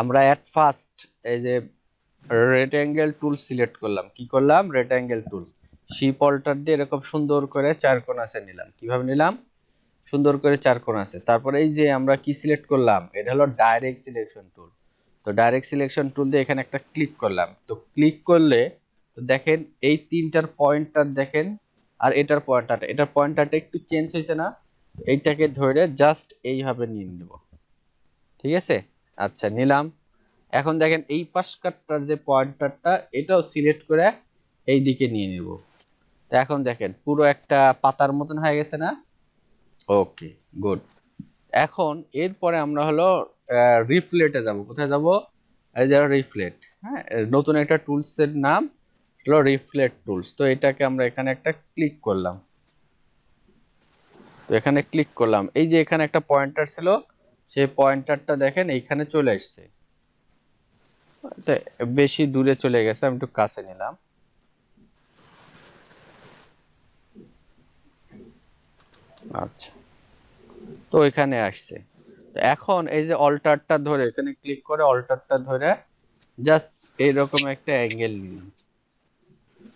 আমরা at first এই যে রেক্টেঙ্গেল টুল সিলেক্ট করলাম, কি করলাম, রেক্টেঙ্গেল টুল শিপ অল্টার দিয়ে এরকম সুন্দর করে চার কোণ আছে নিলাম। কিভাবে নিলাম, সুন্দর করে চার কোণ আছে। তারপরে এই যে আমরা কি সিলেক্ট করলাম, এটা হলো ডাইরেক্ট সিলেকশন টুল। তো ডাইরেক্ট সিলেকশন টুল দিয়ে এখানে একটা ক্লিক করলাম। তো ক্লিক করলে তো দেখেন এই তিনটার পয়েন্টার দেখেন, আর এটার পয়েন্টারটা একটু চেঞ্জ হয়েছে না, এইটাকে ধরে জাস্ট এইভাবে নিয়ে নেব। ঠিক আছে, আচ্ছা নিলাম। এখন দেখেন এই পাশকারটার যে পয়েন্টারটা এটাও সিলেক্ট করে এই দিকে নিয়ে নিব। তো এখন দেখেন পুরো একটা পাতার মতন হয়ে গেছে না। ওকে, গুড। এখন এরপরে আমরা হলো রিফ্লেটে যাব। কোথায় যাব, এই যে রিফ্লেট। হ্যাঁ, নতুন একটা টুলস এর নাম হলো রিফ্লেট টুলস। তো এটাকে আমরা এখানে একটা ক্লিক করলাম। তো এখানে ক্লিক করলাম, এই যে এখানে একটা পয়েন্টার ছিল, সেই পয়েন্টারটা দেখেন এইখানে চলে আসছে। তো বেশি দূরে চলে গেছে, আমি একটু কাছে নিলাম। আচ্ছা, তো এখানে আসছে। তো এখন এই যে অল্টারটা ধরে এখানে ক্লিক করে অল্টারটা ধরে জাস্ট এইরকম একটা অ্যাঙ্গেল নিলাম।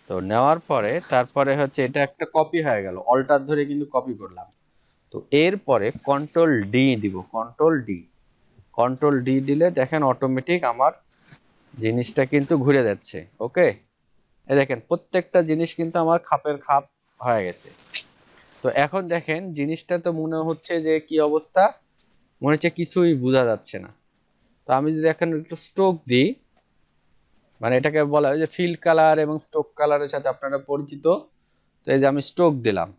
তো নেওয়ার পরে তারপরে হচ্ছে এটা একটা কপি হয়ে গেল, অল্টার ধরে কিন্তু কপি করলাম। তো এরপরে কন্ট্রোল ডি দিব, কন্ট্রোল ডি। কন্ট্রোল ডি দিলে দেখেন অটোমেটিক আমার জিনিসটা কিন্তু ঘুরে যাচ্ছে। ওকে, এই দেখেন প্রত্যেকটা জিনিস কিন্তু আমার খাপের খাপ হয়ে গেছে। তো এখন দেখেন জিনিসটা তো মনে হচ্ছে যে কি অবস্থা, মনে হচ্ছে কিছুই বোঝা যাচ্ছে না। তো আমি যদি এখন একটু স্ট্রোক দিই, মানে এটাকে বলা হয় যে ফিল কালার এবং স্ট্রোক কালারের সাথে আপনারা পরিচিত। তো এই যে আমি স্ট্রোক দিলাম,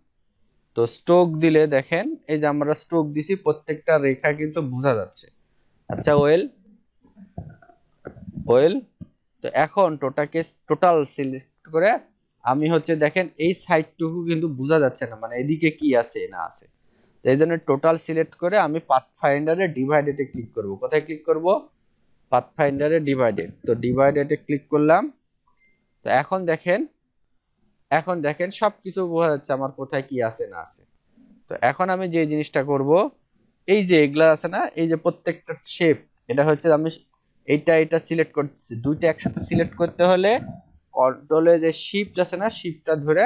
তো স্ট্রোক দিলে দেখেন এই যে আমরা স্ট্রোক দিছি প্রত্যেকটা রেখা কিন্তু বোঝা যাচ্ছে। আচ্ছা, ওয়েল ওয়েল। তো এখন টোটাল সিলেক্ট করে আমি হচ্ছে দেখেন এই সাইডটুকু কিন্তু বোঝা যাচ্ছে না, মানে এদিকে কি আছে না আছে। তো এই জন্য টোটাল সিলেক্ট করে আমি পাথ ফাইন্ডারে ডিভাইডেডে ক্লিক করব। কোথায় ক্লিক করব, পাথ ফাইন্ডারে ডিভাইডেড। তো ডিভাইডেডে ক্লিক করলাম। তো এখন দেখেন সবকিছু বোঝা যাচ্ছে আমার কোথায় কি আছে না আছে। তো এখন আমি যে জিনিসটা করব, এই যে এগুলা আছে না, এই যে প্রত্যেকটা শেপ, এটা হচ্ছে আমি এটা সিলেক্ট করতেছি। দুইটা একসাথে সিলেক্ট করতে হলে কন্ট্রোলে যে শিফট আছে না, শিফটটা ধরে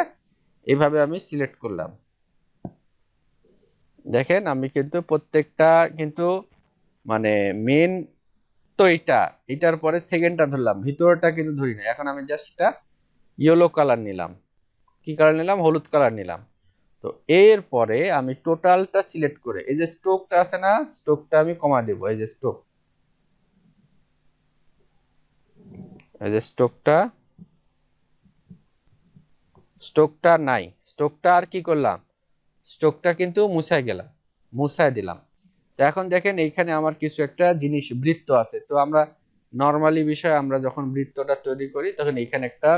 এইভাবে আমি সিলেক্ট করলাম। দেখেন আমি কিন্তু প্রত্যেকটা কিন্তু মানে মেন, তো এটার পরে সেকেন্ডটা ধরলাম, ভিতরটা কিন্তু ধরি না। এখন আমি জাস্ট একটা ইয়েলো কালার নিলাম। কি কালার নিলাম, হলুদ কালার নিলাম। তো এরপরে আমি টোটালটা সিলেক্ট করে এই যে স্ট্রোকটা আছে না, স্ট্রোকটা আমি কমা দেব। এই যে স্ট্রোক, এই যে স্ট্রোকটা নাই, স্ট্রোকটা আর কি করলাম, স্ট্রোকটা কিন্তু মুছাই গেলাম, মুছাই দিলাম। তো এখন দেখেন এইখানে আমার কিছু একটা জিনিস বৃত্ত আছে। তো আমরা নরমালি বিষয় আমরা যখন বৃত্তটা তৈরি করি তখন এখানে একটা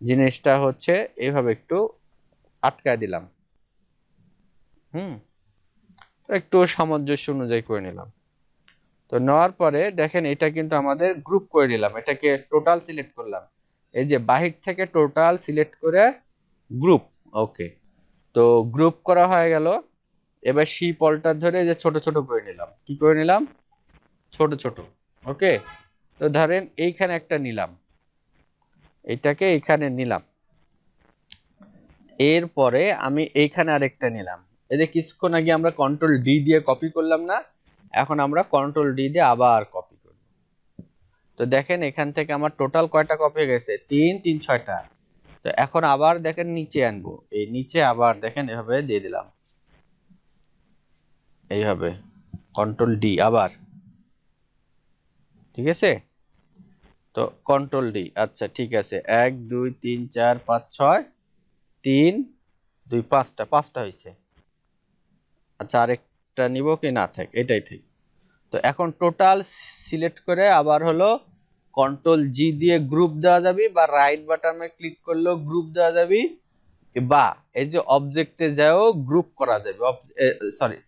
জিনিসটা হচ্ছে এইভাবে একটু আটকায় দিলাম। হুম, তো একটু সামঞ্জস্য অনুযায়ী করে নিলাম। তো নেওয়ার পরে দেখেন এটা কিন্তু আমাদের গ্রুপ করে নিলাম, এটাকে টোটাল সিলেক্ট করলাম। এই যে বাহির থেকে টোটাল সিলেক্ট করে গ্রুপ। ওকে, তো গ্রুপ করা হয়ে গেল। এবার শিপ অল্টার ধরে যে ছোট ছোট করে নিলাম। কি করে নিলাম, ছোট ছোট। ওকে, তো ধরেন এইখানে একটা নিলাম, এইটাকে এইখানে নিলাম। এরপরে আমি এইখানে আরেকটা নিলাম। এই যে কিছুক্ষণ আগে আমরা কন্ট্রোল ডি দিয়ে কপি করলাম না, এখন আমরা কন্ট্রোল ডি দিয়ে আবার কপি করব। তো দেখেন এখান থেকে আমার টোটাল কয়টা কপি হয়ে গেছে, 3 3 6টা। তো এখন আবার দেখেন নিচে আনবো, এই নিচে আবার দেখেন এভাবে দিয়ে দিলাম, এইভাবে কন্ট্রোল ডি আবার। ঠিক আছে, তো কন্ট্রোল ডি। আচ্ছা ঠিক আছে, 1 2 3 4 5 6, 3 2 5টা, 5টা হয়েছে। আচ্ছা আরেকটা নিব কি, না থাক এটাই ঠিক। তো এখন টোটাল সিলেক্ট করে আবার হলো কন্ট্রোল জি দিয়ে গ্রুপ দেওয়া যাবে, বা রাইট বাটনে ক্লিক করলেও গ্রুপ দেওয়া যাবে, বা এই যে অবজেক্টে যাও গ্রুপ করা যাবে। সরি,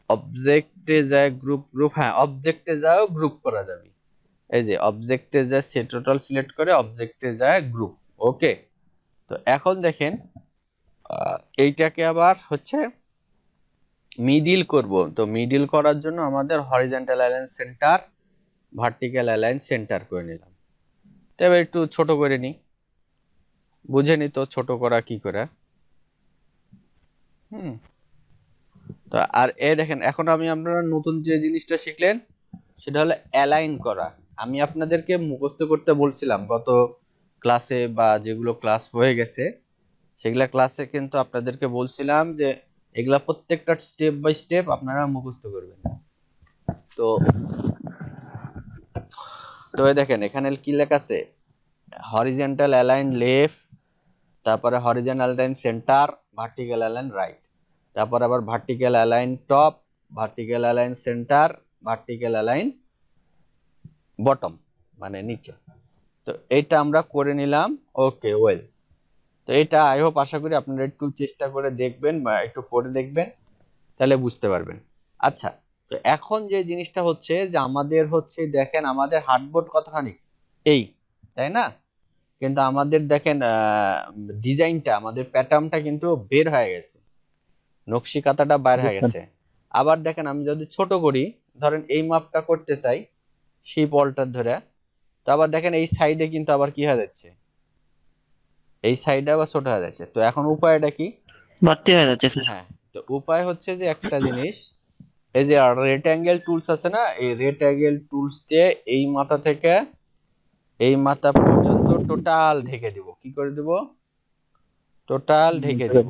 অবজেক্টে যায় গ্রুপ, হ্যাঁ অবজেক্টে যাও গ্রুপ করা যাবে। এই যে অবজেক্টে যায় সে টোটাল সিলেক্ট করে অবজেক্টে যায় গ্রুপ। ওকে, তো এখন দেখেন এইটাকে আবার হচ্ছে মিডিল করব, তো মিডিল করার জন্য আমাদের horizontal align centre, vertical align centre করে নিলাম। তবে একটু ছোট করে নি, বুঝে নি তো ছোট করা কি করে। হুম। তো আর দেখেন এখন আপনারা নতুন যে জিনিসটা শিখলেন সেটা হলো অ্যালাইন করা। আমি আপনাদেরকে মুখস্থ করতে বলছিলাম গত ক্লাসে বা যেগুলো ক্লাস হয়ে গেছে সেগুলা ক্লাসে, কিন্তু আপনাদেরকে বলছিলাম যে এগুলা প্রত্যেকটা স্টেপ বাই স্টেপ আপনারা মুখস্থ করবেন। তো তো দেখেন এখানে কি লেখা আছে, হরিজন্টাল অ্যালাইন লেফট, তারপরে horizontal align centre, vertical align right, তারপর আবার vertical align top, vertical align centre, vertical align bottom মানে নিচে। তো এটা আমরা করে নিলাম। ওকে ওয়েল, তো এটা আই হোপ আশা করি আপনারা একটু চেষ্টা করে দেখবেন বা একটু পড়ে দেখবেন, তাহলে বুঝতে পারবেন। আচ্ছা, তো এখন যে জিনিসটা হচ্ছে যে আমাদের হচ্ছে দেখেন আমাদের হার্ডবোর্ড কতখানি এই, তাই না? কিন্তু আমাদের দেখেন ডিজাইনটা, আমাদের প্যাটার্নটা কিন্তু বের হয়ে গেছে, নকশি কাঁথাটা বাইর হয়ে গেছে। আবার দেখেন আমি যদি ছোট করি, ধরেন এই মাপটা করতে চাই শিপ অল্টার ধরে, তো আবার দেখেন এই সাইডে কিন্তু আবার কি হয়ে যাচ্ছে, এই সাইডে আবার ছোট হয়ে যাচ্ছে। তো এখন উপায়টা কি? বাড়তি হয়ে যাচ্ছে স্যার। হ্যাঁ, তো উপায় হচ্ছে যে একটা জিনিস, এই যে রেক্টাঙ্গেল টুলস আছে না, এই রেক্টাঙ্গেল টুলস দিয়ে এই মাথা থেকে এই মাথা পর্যন্ত টোটাল ঢেকে দিব। কি করে দিব? টোটাল ঢেকে দিব।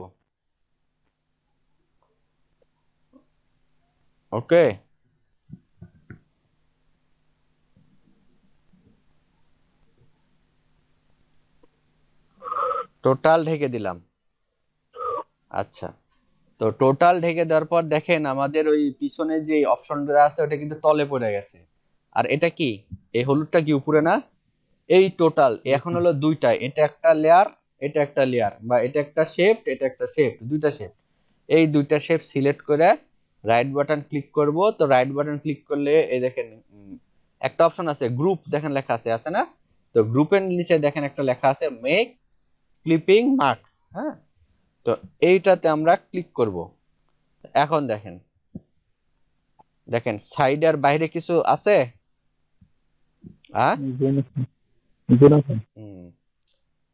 ওকে, টোটাল ঢেকে দিলাম। আচ্ছা, তো টোটাল ঢেকে দেওয়ার পর দেখেন আমাদের ওই পিছনে যে অপশনটা আছে ওটা কিন্তু তলে পড়ে গেছে। আর এটা কি, এই হলুদটা কি উপরে না? এই টোটাল এখন হলো দুইটা, এটা একটা লেয়ার, এটা একটা লেয়ার, বা এটা একটা শেপ, এটা একটা শেপ, দুইটা শেপ। এই দুইটা শেপ সিলেক্ট করে রাইট বাটন ক্লিক করব। তো রাইট বাটন ক্লিক করলে এই দেখেন একটা অপশন আছে গ্রুপ, দেখেন লেখা আছে, আছে না? তো গ্রুপের নিচে দেখেন একটা লেখা আছে মেক ক্লিপিং মার্কস। হ্যাঁ, তো এইটাতে আমরা ক্লিক করব। এখন দেখেন, দেখেন সাইড আর বাইরে কিছু আছে।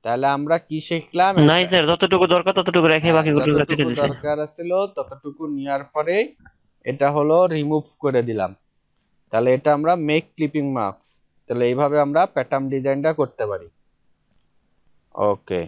তাহলে আমরা কি শিখলাম? নাই স্যার, যতটুকু দরকার ততটুকু রেখে হ্যাঁ, বাকিগুলো কেটে যতটুকু দিছে। দরকার ছিল ততটুকু নেওয়ার পরে এটা হলো রিমুভ করে দিলাম। তাহলে এটা আমরা মেক ক্লিপিং মার্কস, তাহলে এইভাবে আমরা প্যাটার্ন ডিজাইনটা করতে পারি। ওকে।